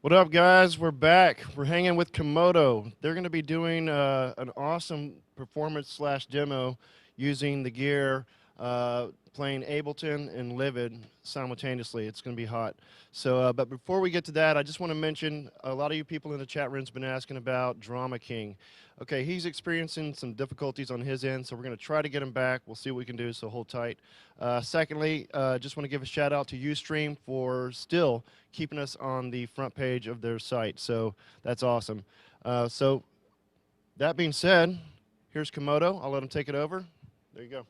What up, guys? We're back. We're hanging with Komodo. They're going to be doing an awesome performance slash demo using the gear, playing Ableton and Livid simultaneously. It's going to be hot. So, but before we get to that, I just want to mention a lot of you people in the chat room's been asking about GKing. Okay, he's experiencing some difficulties on his end, so we're going to try to get him back. We'll see what we can do, so hold tight. Secondly, just want to give a shout out to Ustream for still keeping us on the front page of their site. So that's awesome. So that being said, here's Komodo. I'll let him take it over. There you go.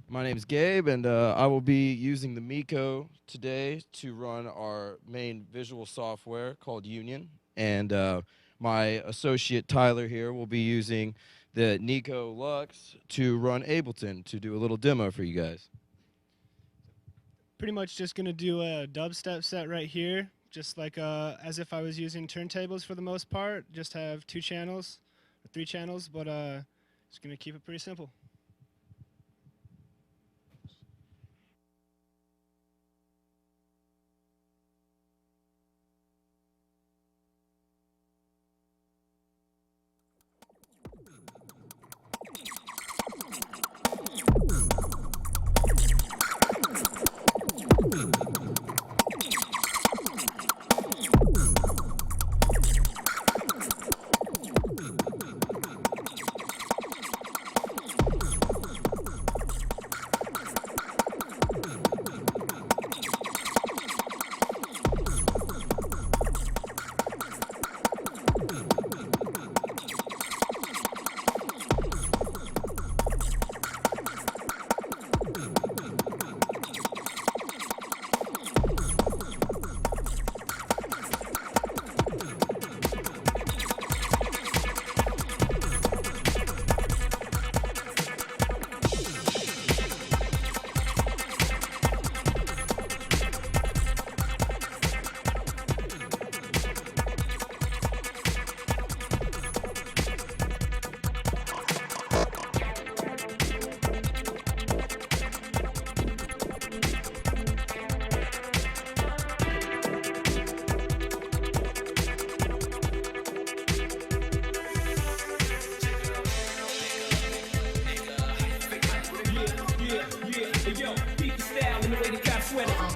My name is Gabe, and I will be using the Miko today to run our main visual software called Union. And my associate Tyler here will be using the Neko Lux to run Ableton to do a little demo for you guys. Pretty much just going to do a dubstep set right here, just like as if I was using turntables for the most part. Just have 2 channels, or 3 channels, but just going to keep it pretty simple.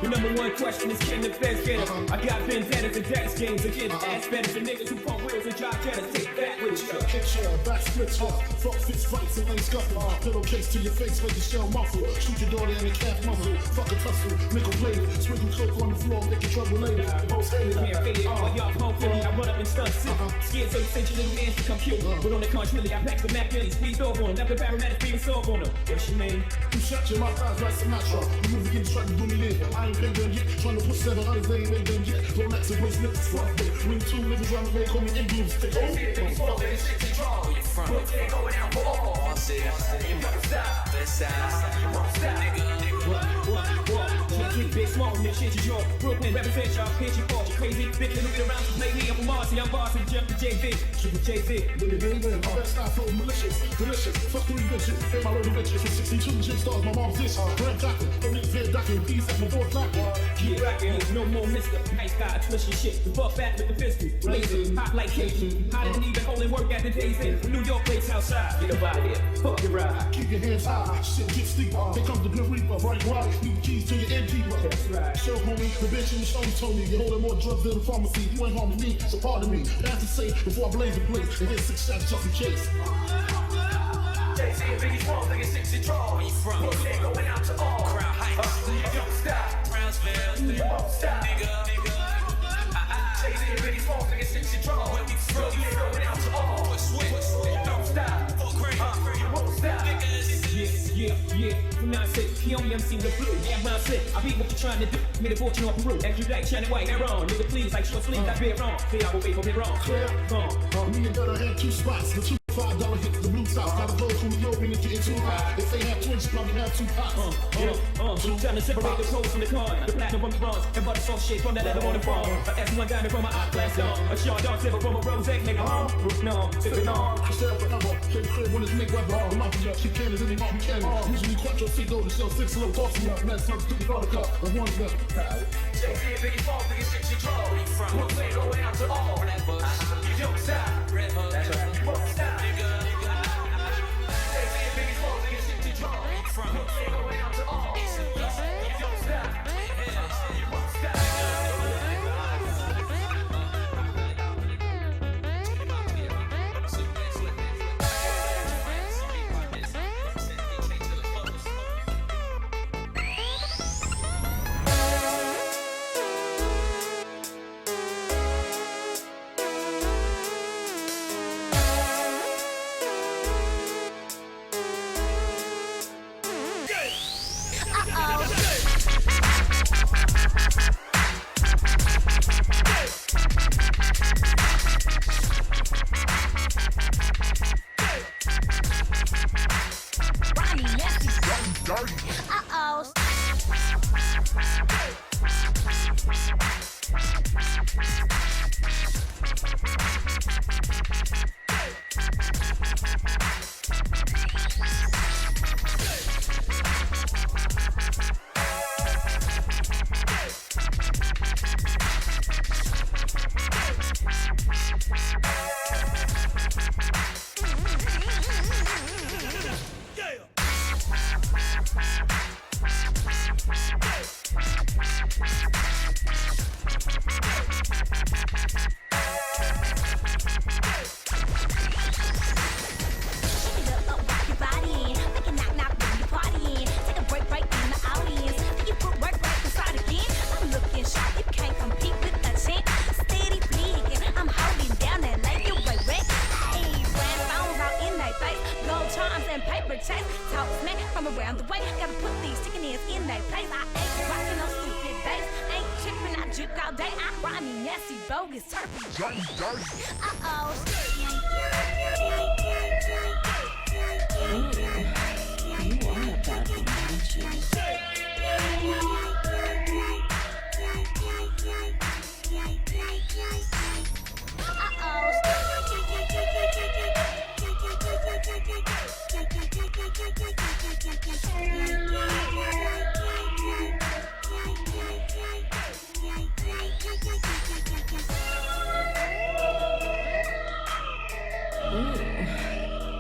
The number one question is can the feds get it? I got vendettas and tax games against ass better than niggas who pump wheels and drive jetters. Take that with you. Picture, back splits off, fuck fist fights and lane scuffle. Pillowcase to your face, make your shell muffle. Shoot your daughter in the calf muzzle. Fuck a tussle, nickel blade. Sprinkle coke on the floor, make your trouble later. Most hated, can't fade it. While y'all pump Philly, I run up and stunt sick. Scared so you sent your little mans to come kill me. But on the contrary, I packed the Mac Billy, squeezed off on him. Left the paramedics being soft on him. What's your name? You shut your mouth eyes like Sinatra. You move again, trying to do me later. I ain't been done yet. Trying to put 700, they ain't been done yet. Rolex and waist nipples, fuck it. Ring 2 niggas round the way, call me England. Stick on it. We're going out for all. I said, you never stop. This side, you won't stop. What? Big small, nigga, shit is yours. Brooklyn, represent y'all, pitch your fault. You crazy, bitch, little bit around to play me. I'm from Marcy, I'm boss, and jump to JV. Triple JV. My best style flow malicious, delicious. Fuck 3 bitches, pay my little bitches. With 62 gym stars, my mom's dish. Grand doctor, don't need fair doctor. Peace at my door knocking. Yeah, rockin', no more mister. Nice guy, twist your shit. The buck back with the pistol. Blazing, hot like Cajun. Hotter than even holding work at the days in. New York place outside. Get up out here, fuck your ride. Keep your hands high, shit get steeper. Here comes the Grim Reaper, right wide. Need the keys to your end keeper. That's right. Show homie, the bitch in the show told me. You're holding more drugs than the pharmacy. You ain't harming me, so pardon me. That's to say before I blaze the place and hit 6 shots just in case. Jay-Z and Biggie Smalls, nigga 60 draw. Where you from? Brooklyn, going out to all. Crown Heights. You don't stop. Brownsville. You won't stop. Nigga. Jay-Z and Biggie Smalls, nigga 60 draw. Where we from? Brooklyn, going out to all. Switch. You don't stop. You won't stop. Yeah. From now sick, he only MC the blue. Yeah, when I'm sick, I beat what you're trying to do. Made a fortune off Peru. As you like, shining white, they're wrong. Nigga, please, like short sleeves, I been wrong. Say I will wait for it wrong. Me and Gutter had 2 spots. The $5 hits the blue top. Gotta go from the York and getting too high. If they have twins, probably have 2 pots. Trying to separate the pros from the con. The platinum from the bronze. And butter sauce shade from that leather on the farm. That's one got me from my eyeglass on. A Sean Dog silver from a rose egg, nigga, no, sipping on. I stay up forever. Play the crib when it's make weather. The mafia, she cannons in the mafia cannon. Usually quattro feet though, to sell 6 low, tossing up. Mad sons to the vodka. The ones left. Jay-Z and Biggie Smalls, nigga, 60 draw. Where you from? Brooklyn, going out to all. You don't stop. That's right. You won't stop. Jay-Z and Biggie Smalls, nigga, 60 draw. Where you from? Brooklyn, going out to all. You don't stop. You won't stop.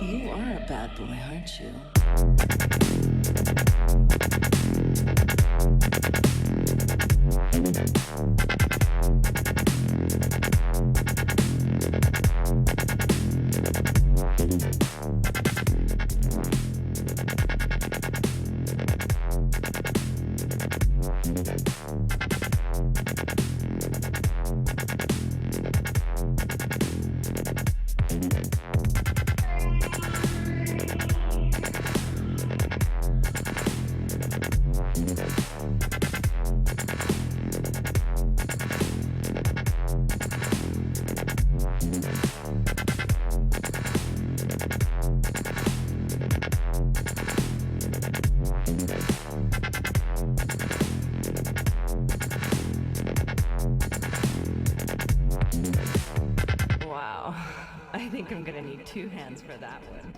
You are a bad boy, aren't you? Wow, I think I'm gonna need 2 hands for that one.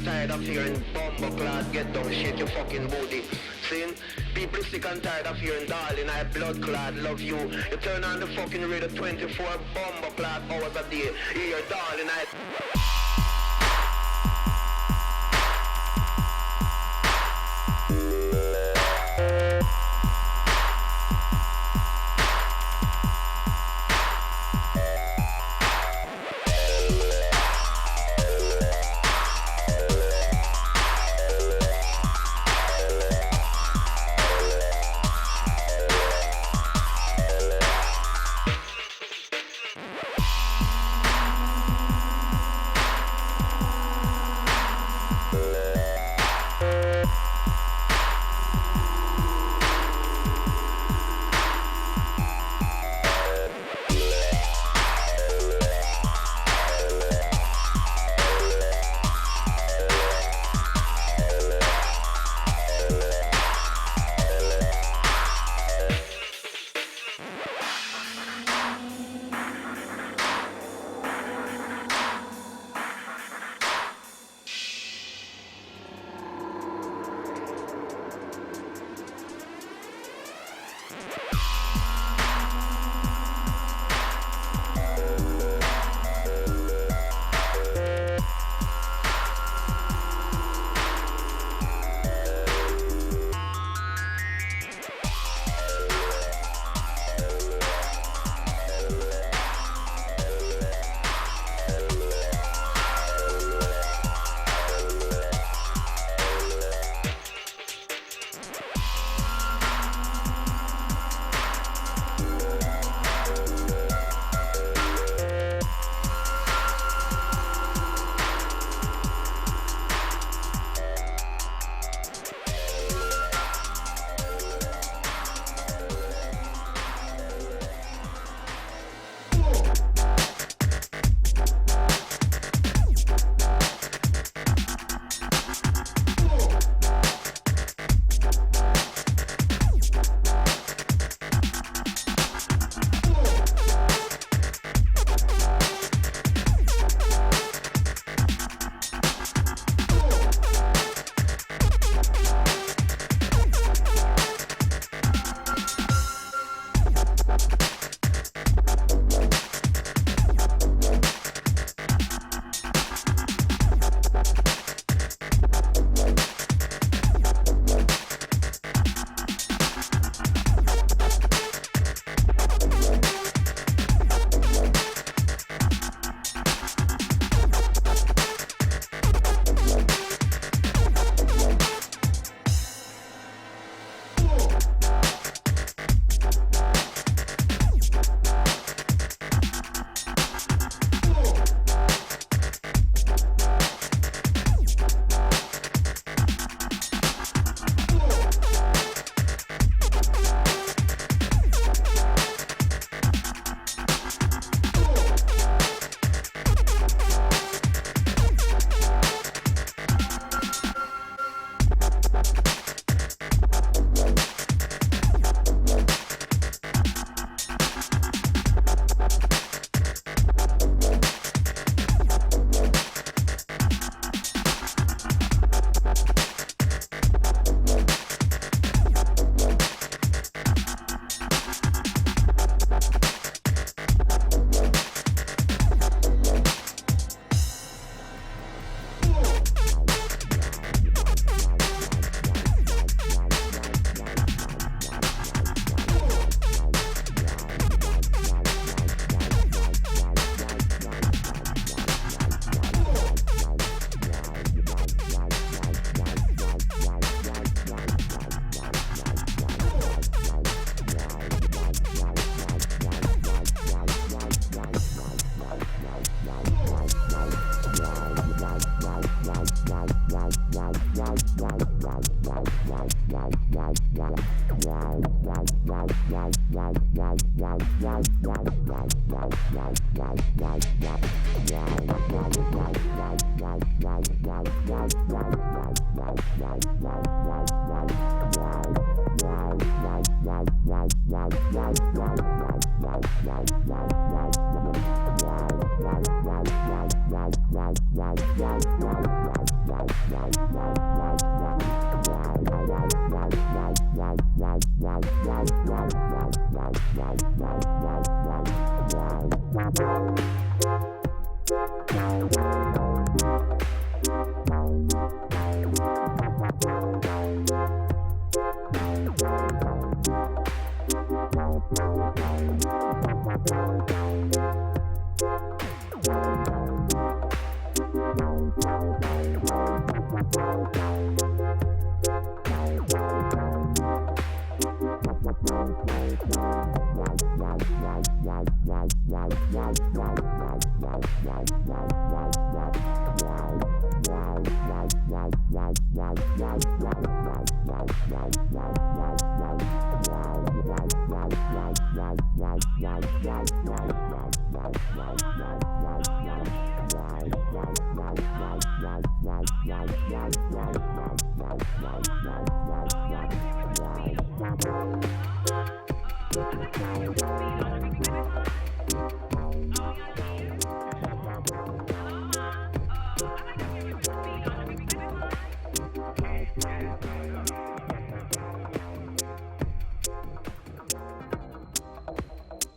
Tired of hearing bumbleclad, get down, shake your fucking booty. Sin, people sick and tired of hearing darling, I blood clad, love you. You turn on the fucking radio 24 bumbleclad hours a day. Hear darling, I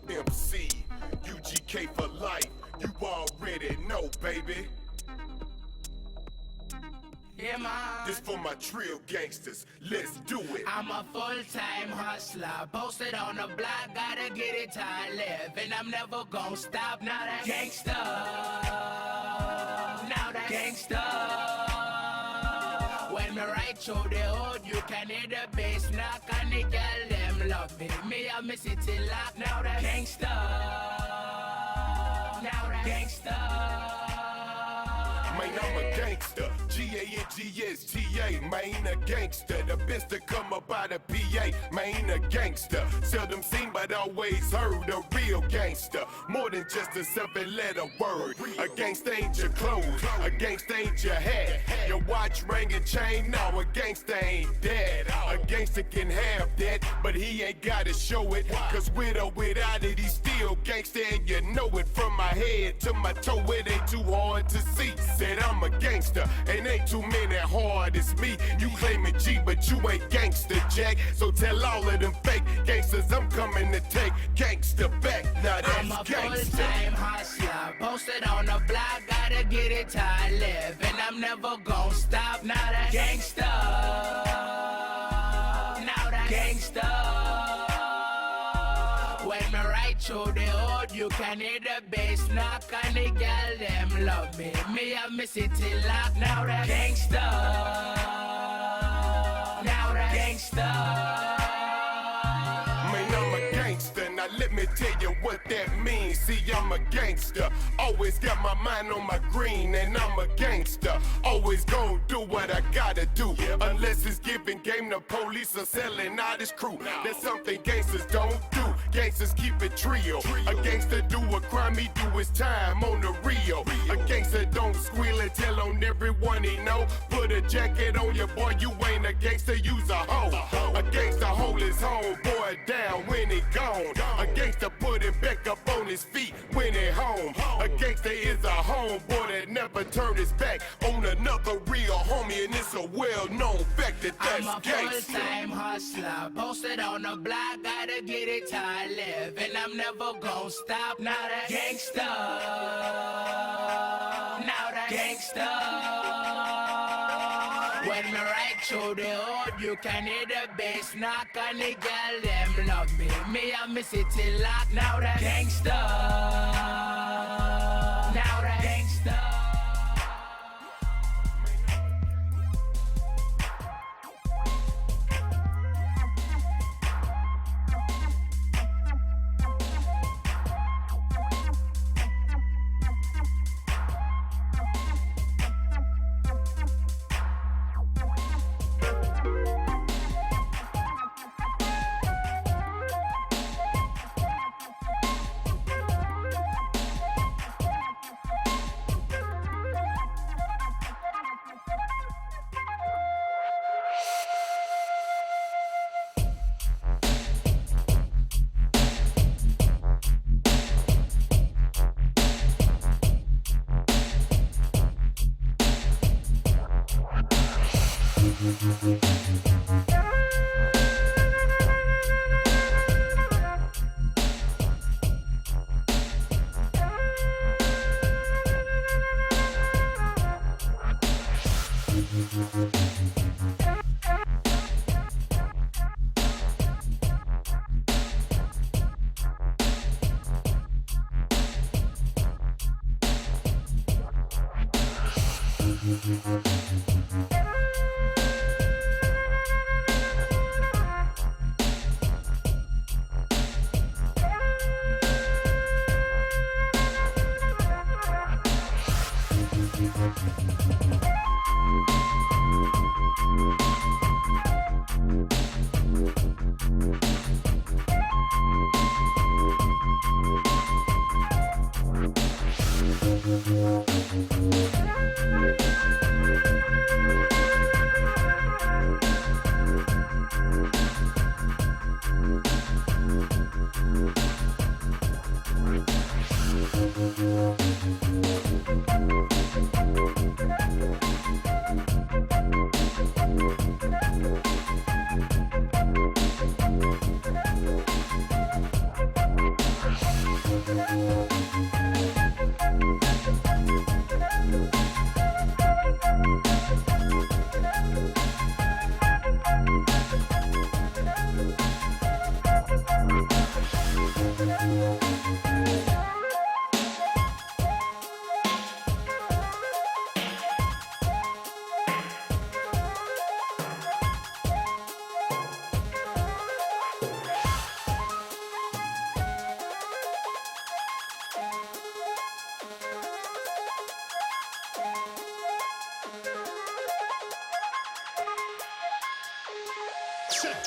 MC, UGK for life, you already know, baby. Yeah, man. This for my trill gangsters, let's do it. I'm a full-time hustler, posted on the block, gotta get it till I live, and I'm never gonna stop. Now that gangsta, now that gangsta. When me ride through the hood, you can hear the bass knock, and the girl them love me. Me and me city lock. Now that gangsta, now that gangsta. Man, I'm a gangster, G-A-N-G-S-T-A, man, a gangster. The best to come up out of PA, man, a gangster. Seldom seen but always heard, a real gangster. More than just a 7-letter word. A gangster ain't your clothes, a gangster ain't your hat. Your watch, ring, and chain, no, a gangster ain't that. A gangster can have that, but he ain't gotta show it. Cause with or without it, he's still gangster, and you know it. From my head to my toe, it ain't too hard to see. Said I'm a gangster, and ain't too many hard as me. You claiming G, but you ain't gangster, Jack. So tell all of them fake gangsters I'm coming to take gangster back. Now I'm a that's gangster. full-time hustler, posted on the block, gotta get it till I live, and I'm never gonna stop. Now that gangsta, now that gangsta. When me ride through the hood, you can hear the bass knock, and the girl them love me. Me and me city lock. Now that gangsta, now that gangsta. Man, I'm a gangster, now let me tell you what that means. See, I'm a gangster, always got my mind on my green, and I'm a gangster, always gon' do what I gotta do. Unless it's giving game to police or selling out his crew. That's something gangsters don't do. Gangsters keep it trio. A gangster do a crime, he do his time on the Rio. A gangster don't squeal and tell on everyone he know. Put a jacket on your boy, you ain't a gangster, you's a hoe. A gangster hold his homeboy down when he gone. A gangster put him back up on his feet when he home. A gangster is a homeboy that never turned his back on another real homie, and it's a well-known fact that I'm a that's gangster. full-time hustler, posted on the block, gotta get it till I live, and I'm never gonna stop. Now that gangsta, now that gangsta. When me ride through the hood, you can hear the bass knock, and the girl them love me. Me and me city lock. Now that gangsta, now that gangsta. Check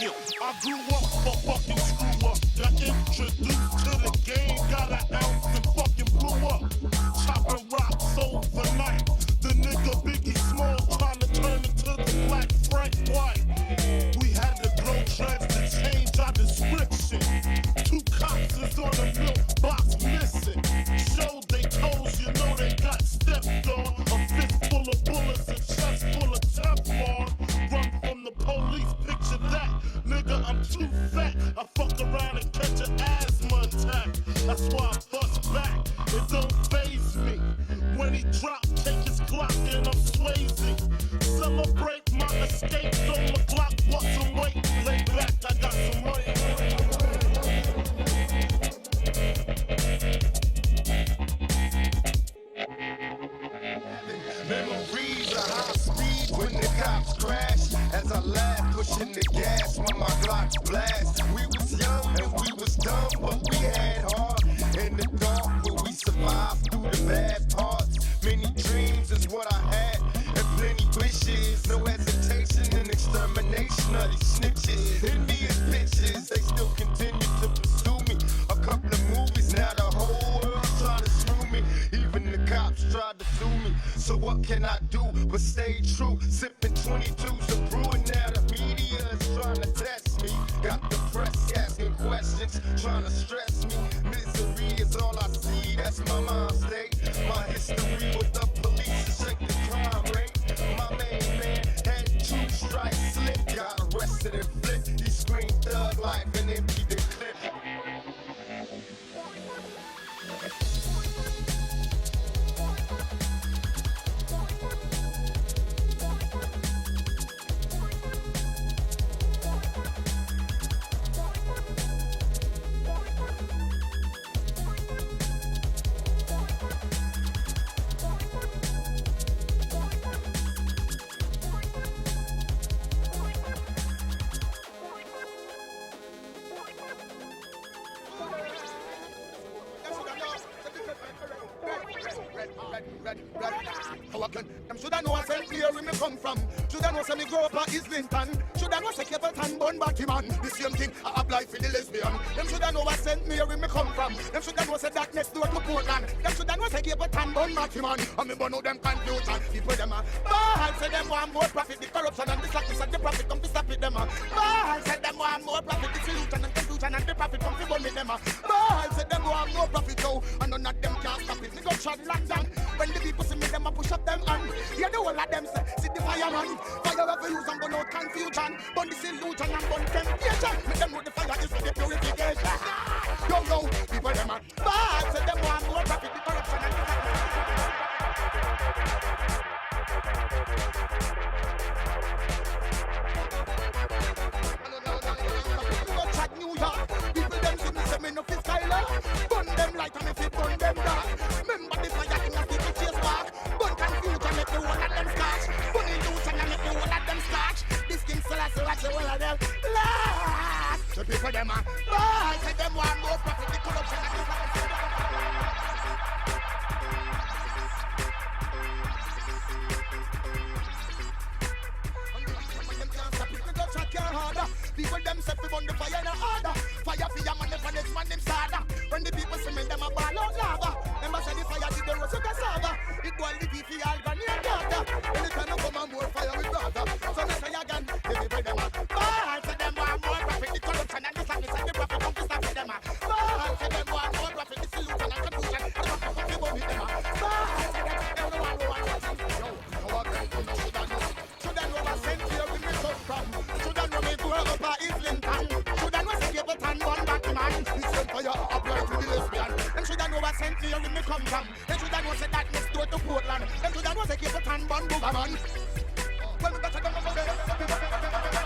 it, I grew up for fucking screw up. Got introduced to the game, got an ounce and fucking blew up. Chopping rocks overnight. The nigga Biggie Small trying to turn into the black Frank White. We had to grow dreads to change our description. 2 cops is on the milk box missing. Showed they toes, you know they got stepped on. A fist full of bullets, a chest full of Teflon. Run from the police, picture that. Nigga, I'm too fat. I fuck around and catch an asthma attack. That's why I bust back. It don't faze me. When he drop, take his Glock and I'm Swayze. Celebrate my escape on the clock. What's some weight? Lay back, I got some money. Memories of high speed when the cops crash. As I laugh, pushing the gas when my Glock blast. We was young and we was dumb, but we had heart. In the dark, but we survived through the bad parts. Many dreams is what I had, and plenty wishes. No hesitation and extermination of these snitches. Envious bitches, they still continue to pursue me. A couple of movies, now the whole world trying to screw me. Even the cops tried to sue me. So what can I do but stay true? Sipping 22s of brewing, now the media is trying to test me. Got the press asking questions, trying to stress me. Misery is all I see, that's my mind state. My history with the police to shake the crime rate. My main man had 2 strikes slip. Got arrested and flipped. He screamed thug life and emptied the clip. Them shoulda know I send clear where me come from. Shoulda know say me grow up at Islington. Shoulda know say Capleton born Batman. The same thing I apply for the lesbian. Them shoulda know I sent me where me come from. Them shoulda know say that next door to Portland. Them shoulda know say Capleton born Batman. And me burn out them confusion. People them a ball say them want more profit. The corruption and the slackness and the profit come to stop it them a ball say them want more profit. The solution and confusion and the profit come to burn it them a ball say them want more profit too. And none of them can't stop it. Me go shut London. When the people see me them a push up them hand. Yeah, the whole of them say, see the fireman. Fire ever use and burn out confusion, burn disillusion and burn temptation. Make them know the fire is the purification. Yo, people them are bad, so them want more profit, the corruption and New York, people them see me say me no fit style. Burn them light and if it burn them dark. Remember the fire in a people chase back. Burn confusion make the whole of them scotch. Burn illusion and make the whole of them scotch. This king still has to watch the whole of them last. The people them are bad, say them want more profit, the corruption and the people them set me burn the fire in a order. Fire for your man, the next man them starter. When the people see me, them a ball out lava. Remember say the fire did the roast of cassava. It boil the beefy all gone in daughter. Anytime you come and more fire with brother. So me say again, the people them a ball. Say them want more profit, the corruption and the sadness and the profit come to stop with them a ball. Say them want more profit, the solution and confusion. The profit come to go with them a ball. Say them want more profit. Yo, how a girl you know should I know? Should I know I sent here with me come from? Should I know me grow up a Islington? Should I know say people turn one back man? This same fire apply to the lesbian. Them should I know what St. Clair me come from? Them should I know say that next door to Portland? Them should I know say people turn one booger man? Well, me better come over there.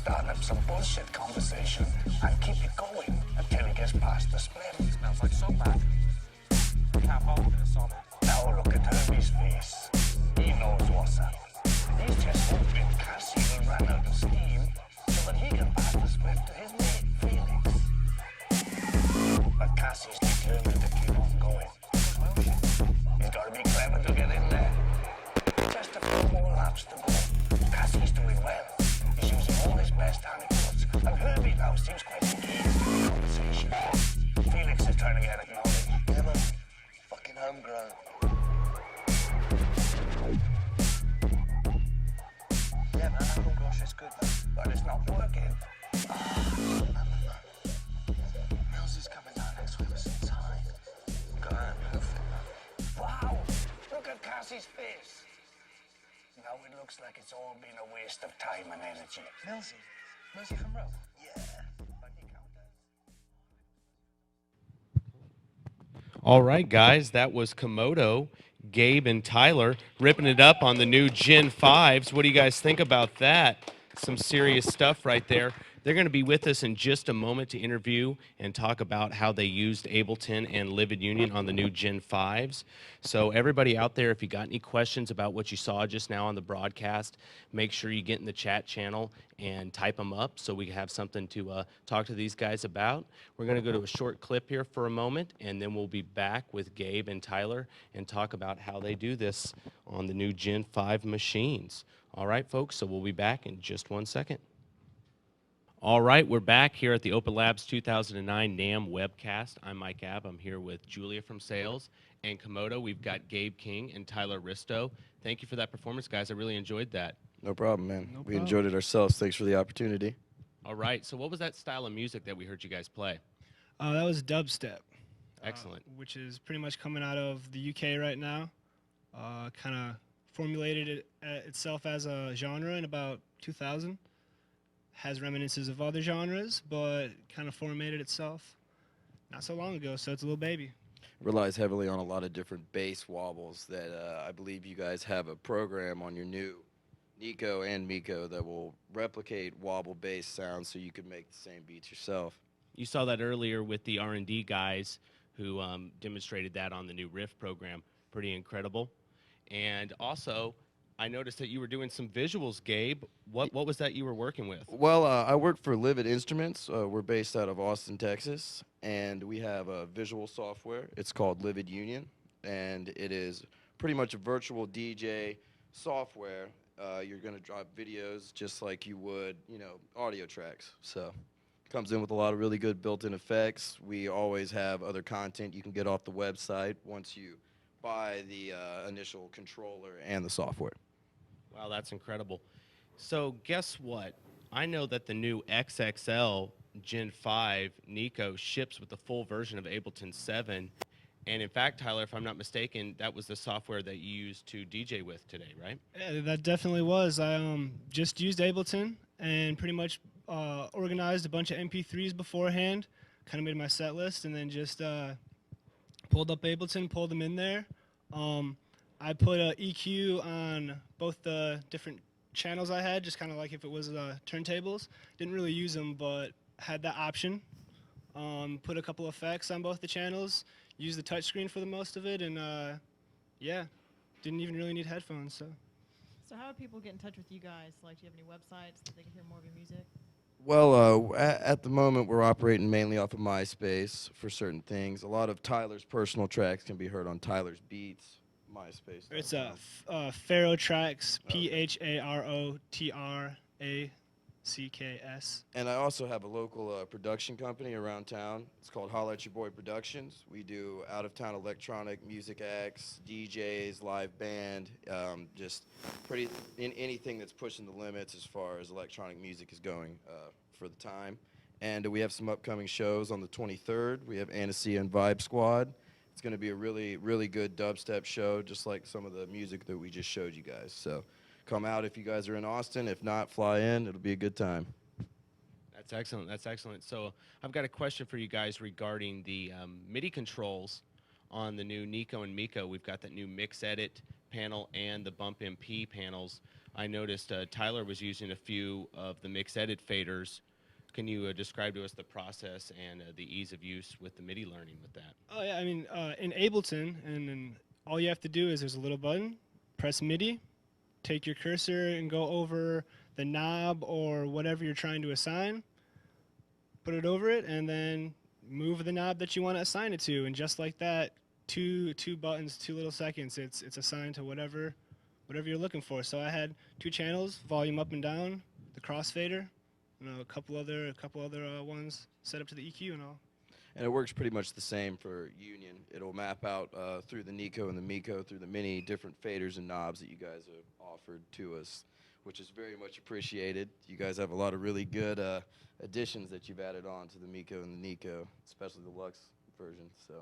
start up some bullshit conversation and keep it going until he gets past the split. It smells like soap bad. Can't hold this on it. Now look at Herbie's face. He knows what's up. He's just hoping Cassie will run out of steam so that he can pass the split to his mate, Felix. But Cassie's determined to keep on going. Well, he's got to be clever to get in there. Just a few more laps to go. Cassie's doing well. He's using all his best anecdotes, and Herbie now seems quite engaged in the conversation. Felix is trying to get acknowledged. Yeah, man. Fucking homegrown. Yeah, man, homegrown shit's good, man. But it's not working. Mills is coming down next week with some time. Go on, move. Wow! Look at Cassie's face. Now it looks like it's all been a waste of time and energy. Millsy? Millsy from Row? Yeah. But you count that. All right, guys, that was Komodo, Gabe, and Tyler ripping it up on the new Gen 5s. What do you guys think about that? Some serious stuff right there. They're going to be with us in just a moment to interview and talk about how they used Ableton and Livid Union on the new Gen 5s. So everybody out there, if you got any questions about what you saw just now on the broadcast, make sure you get in the chat channel and type them up so we have something to talk to these guys about. We're going to go to a short clip here for a moment, and then we'll be back with Gabe and Tyler and talk about how they do this on the new Gen 5 machines. All right, folks, so we'll be back in just 1 second. All right, we're back here at the Open Labs 2009 NAMM webcast. I'm Mike Abb. I'm here with Julia from Sales and Komodo. We've got Gabe King and Tyler Risto. Thank you for that performance, guys. I really enjoyed that. No problem, man. No We problem. enjoyed it ourselves. Thanks for the opportunity. All right, so what was that style of music that we heard you guys play? That was dubstep. Excellent. Which is pretty much coming out of the UK right now. Kind of formulated it itself as a genre in about 2000. Has reminiscences of other genres, but kind of formatted itself not so long ago, so it's a little baby. Relies heavily on a lot of different bass wobbles that I believe you guys have a program on your new Neko and Miko that will replicate wobble bass sounds so you can make the same beats yourself. You saw that earlier with the R&D guys who demonstrated that on the new Riff program. Pretty incredible. And also, I noticed that you were doing some visuals, Gabe. What was that you were working with? Well, I work for Livid Instruments. We're based out of Austin, Texas, and we have a visual software. It's called Livid Union, and it is pretty much a virtual DJ software. You're going to drop videos just like you would, audio tracks. So comes in with a lot of really good built-in effects. We always have other content you can get off the website once you buy the initial controller and the software. Wow, that's incredible. So guess what? I know that the new XXL Gen 5 Neko ships with the full version of Ableton 7. And in fact, Tyler, if I'm not mistaken, that was the software that you used to DJ with today, right? Yeah, that definitely was. I just used Ableton and pretty much organized a bunch of MP3s beforehand, kind of made my set list, and then just pulled up Ableton, pulled them in there. I put a EQ on both the different channels I had, just kind of like if it was turntables. Didn't really use them, but had that option. Put a couple effects on both the channels, used the touchscreen for the most of it, and yeah, didn't even really need headphones. So how do people get in touch with you guys? Like, do you have any websites that they can hear more of your music? Well, at the moment, we're operating mainly off of MySpace for certain things. A lot of Tyler's personal tracks can be heard on Tyler's Beats, MySpace. It's Pharoh Tracks, PHAROTRACKS. And I also have a local production company around town. It's called Holla at Your Boy Productions. We do out-of-town electronic music acts, DJs, live band, just anything that's pushing the limits as far as electronic music is going for the time. And we have some upcoming shows on the 23rd. We have Anastasia and Vibe Squad. It's going to be a really, really good dubstep show, just like some of the music that we just showed you guys. So come out if you guys are in Austin. If not, fly in. It'll be a good time. That's excellent. That's excellent. So I've got a question for you guys regarding the MIDI controls on the new Neko and Miko. We've got that new Mix Edit panel and the Bump MP panels. I noticed Tyler was using a few of the Mix Edit faders. Can you describe to us the process and the ease of use with the MIDI learning with that? Oh yeah, I mean in Ableton, and then all you have to do is there's a little button, press MIDI, take your cursor and go over the knob or whatever you're trying to assign, put it over it, and then move the knob that you want to assign it to. And just like that, two buttons, 2 little seconds, it's assigned to whatever you're looking for. So I had 2 channels, volume up and down, the crossfader, a couple other ones set up to the EQ and all. And it works pretty much the same for Union. It'll map out through the Neko and the Miko through the many different faders and knobs that you guys have offered to us, which is very much appreciated. You guys have a lot of really good additions that you've added on to the Miko and the Neko, especially the Lux version. So,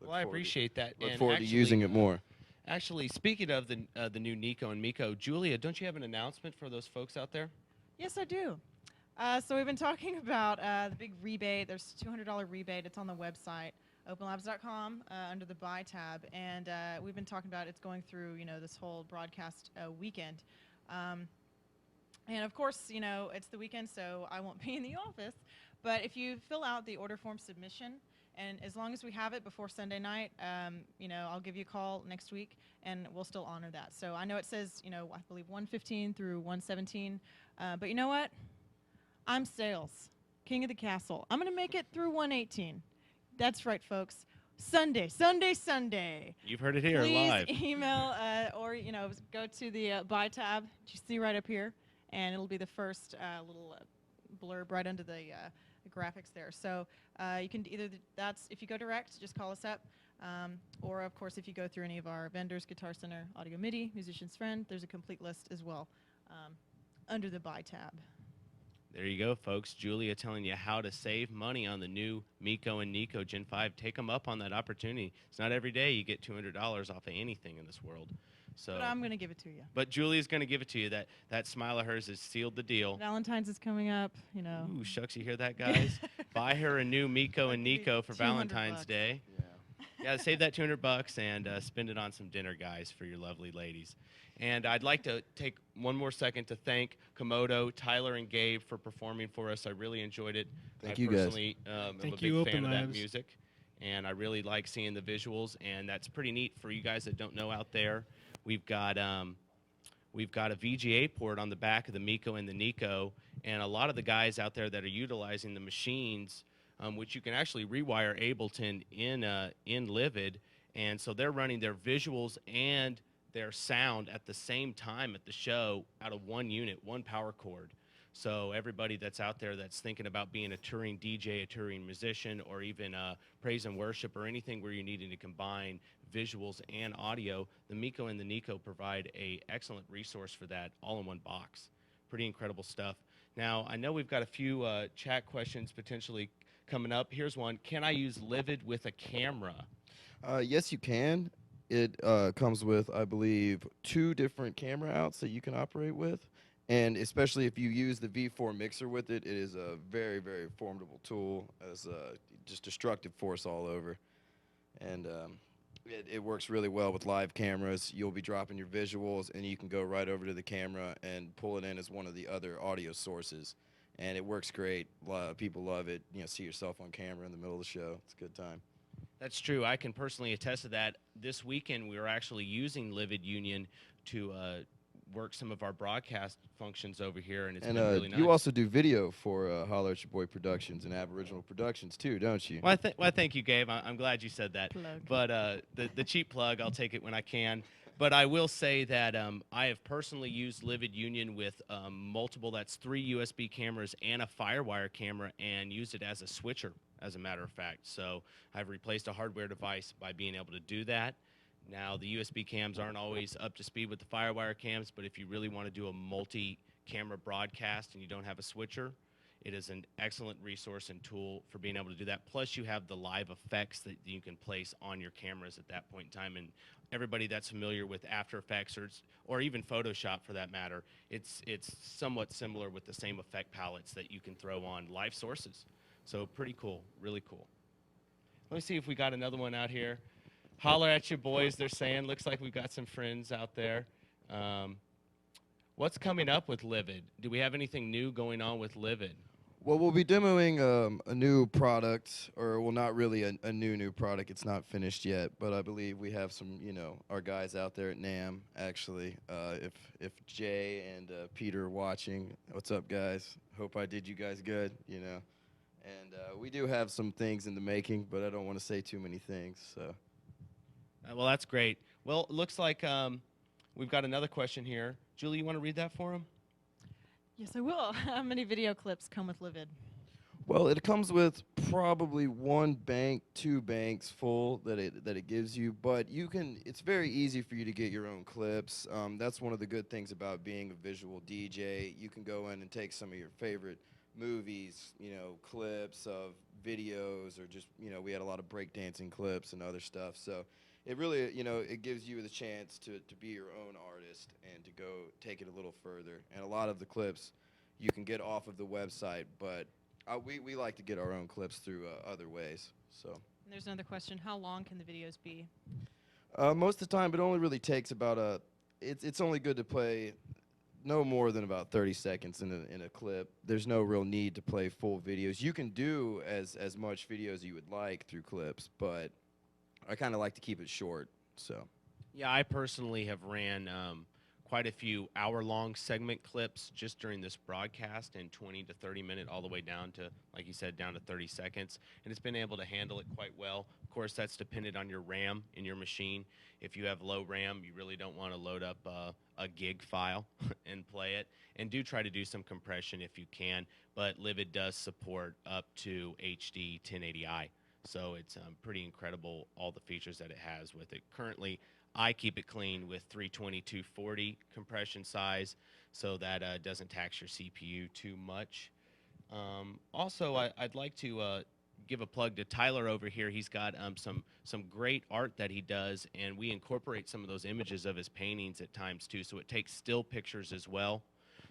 well, I appreciate that. Look and forward to using it more. Actually, speaking of the new Neko and Miko, Julia, don't you have an announcement for those folks out there? Yes, I do. So we've been talking about the big rebate. There's a $200 rebate. It's on the website, openlabs.com, under the Buy tab. And we've been talking about it's going through, this whole broadcast weekend. And of course, it's the weekend, so I won't be in the office. But if you fill out the order form submission, and as long as we have it before Sunday night, I'll give you a call next week, and we'll still honor that. So I know it says, I believe 115 through 117. But you know what? I'm sales, king of the castle. I'm going to make it through 118. That's right, folks. Sunday. You've heard it here Please live. Email or go to the Buy tab that you see right up here, and it'll be the first little blurb right under the graphics there. So you can either that's if you go direct, just call us up, or of course if you go through any of our vendors, Guitar Center, Audio MIDI, Musician's Friend, there's a complete list as well under the Buy tab. There you go, folks. Julia telling you how to save money on the new Miko and Neko Gen 5. Take them up on that opportunity. It's not every day you get $200 off of anything in this world. So, but I'm going to give it to you. But Julia's going to give it to you. That smile of hers has sealed the deal. Valentine's is coming up, Ooh, shucks, you hear that, guys? Buy her a new Miko and Neko for Valentine's Day. Yeah, save that $200 and spend it on some dinner, guys, for your lovely ladies. And I'd like to take one more second to thank Komodo, Tyler, and Gabe for performing for us. I really enjoyed it. Thank you, guys. I personally am a big fan of that music, and I really like seeing the visuals, and that's pretty neat for you guys that don't know out there. We've got a VGA port on the back of the Miko and the Neko, and a lot of the guys out there that are utilizing the machines, which you can actually rewire Ableton in Livid, and so they're running their visuals and their sound at the same time at the show out of one unit, one power cord. So everybody that's out there that's thinking about being a touring DJ, a touring musician, or even praise and worship or anything where you're needing to combine visuals and audio, the Miko and the Neko provide a excellent resource for that all in one box. Pretty incredible stuff. Now, I know we've got a few chat questions potentially coming up. Here's one. Can I use Livid with a camera? Yes, you can. It comes with, I believe, 2 different camera outs that you can operate with. And especially if you use the V4 mixer with it, it is a very, very formidable tool as just destructive force all over. And it works really well with live cameras. You'll be dropping your visuals, and you can go right over to the camera and pull it in as one of the other audio sources. And it works great. People love it. See yourself on camera in the middle of the show. It's a good time. That's true. I can personally attest to that. This weekend, we were actually using Livid Union to work some of our broadcast functions over here, and it's been really nice. You also do video for Holler at Your Boy Productions and Aboriginal Productions, too, don't you? Well, thank you, Gabe. I'm glad you said that. Plug. But the cheap plug, I'll take it when I can. But I will say that I have personally used Livid Union with multiple, that's 3 USB cameras and a FireWire camera, and used it as a switcher, as a matter of fact. So I've replaced a hardware device by being able to do that. Now, the USB cams aren't always up to speed with the FireWire cams, but if you really want to do a multi-camera broadcast and you don't have a switcher, it is an excellent resource and tool for being able to do that. Plus, you have the live effects that you can place on your cameras at that point in time. And everybody that's familiar with After Effects or even Photoshop, for that matter, it's somewhat similar with the same effect palettes that you can throw on live sources. So pretty cool, really cool. Let me see if we got another one out here. Holler at your boys, they're saying. Looks like we've got some friends out there. What's coming up with Livid? Do we have anything new going on with Livid? Well, we'll be demoing a new product, or well, not really a new product. It's not finished yet, but I believe we have some, our guys out there at NAMM actually. If Jay and Peter are watching, what's up, guys? Hope I did you guys good, And we do have some things in the making, but I don't want to say too many things. So. Well, that's great. Well, it looks like we've got another question here. Julie, you want to read that for him? Yes, I will. How many video clips come with Livid? Well, it comes with probably 1 bank, 2 banks full that it gives you, but it's very easy for you to get your own clips. That's one of the good things about being a visual DJ. You can go in and take some of your favorite movies, clips of videos, or just, we had a lot of breakdancing clips and other stuff. So it really, it gives you the chance to be your own artist and to go take it a little further. And a lot of the clips you can get off of the website, but we like to get our own clips through other ways. So. And there's another question. How long can the videos be? Most of the time, it only really takes about it's only good to play no more than about 30 seconds in a clip. There's no real need to play full videos. You can do as much video as you would like through clips, but I kind of like to keep it short. So. Yeah, I personally have ran quite a few hour-long segment clips just during this broadcast, in 20 to 30 minute, all the way down to, like you said, down to 30 seconds. And it's been able to handle it quite well. Of course, that's dependent on your RAM in your machine. If you have low RAM, you really don't want to load up a gig file and play it. And do try to do some compression if you can. But Livid does support up to HD 1080i. So it's pretty incredible, all the features that it has with it. Currently, I keep it clean with 320/240 compression size, so that doesn't tax your CPU too much. Also, I'd like to give a plug to Tyler over here. He's got some great art that he does, and we incorporate some of those images of his paintings at times too. So it takes still pictures as well.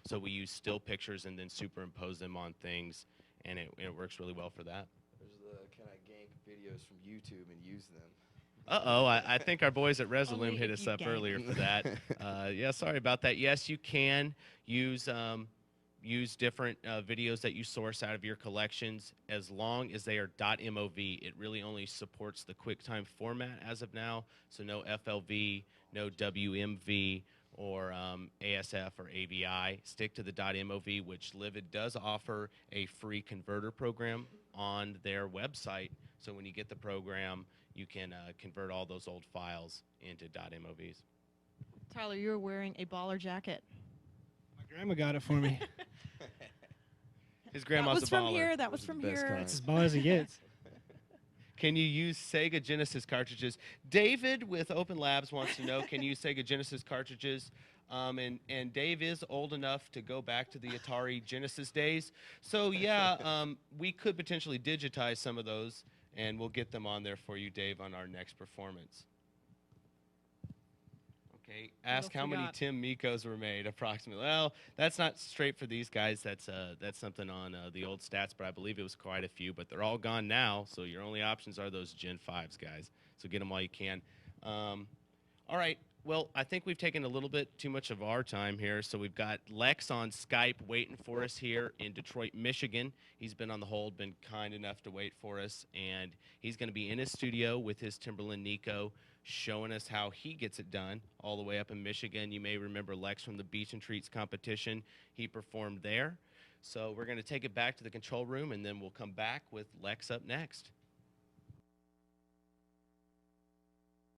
So we use still pictures and then superimpose them on things, and it works really well for that. There's the can I gank videos from YouTube and use them. Uh-oh, I think our boys at Resolume Only hit if us you up gank. earlier for that. Yeah, sorry about that. Yes, you can use different videos that you source out of your collections as long as they are .mov. It really only supports the QuickTime format as of now, so no FLV, no WMV, or ASF or AVI. Stick to the .mov, which Livid does offer a free converter program on their website. So when you get the program, you can convert all those old files into .movs. Tyler, you're wearing a baller jacket. My grandma got it for me. His grandma's that was a baller. from here. That was from here. It's as baller as it gets. Can you use Sega Genesis cartridges? David with Open Labs wants to know, can you use Sega Genesis cartridges? And Dave is old enough to go back to the Atari Genesis days. So yeah, we could potentially digitize some of those, and we'll get them on there for you, Dave, on our next performance. Okay, ask how many Tim Mikos were made, approximately. Well, that's not straight for these guys. That's something on the old stats, but I believe it was quite a few. But they're all gone now, so your only options are those Gen 5s, guys. So get them while you can. All right, well, I think we've taken a little bit too much of our time here, so we've got Lex on Skype waiting for us here in Detroit, Michigan. He's been on the hold, been kind enough to wait for us, and he's going to be in his studio with his Timberland Neko, showing us how he gets it done all the way up in Michigan. You may remember Lex from the Beach and Treats competition. He performed there. So we're going to take it back to the control room, and then we'll come back with Lex up next.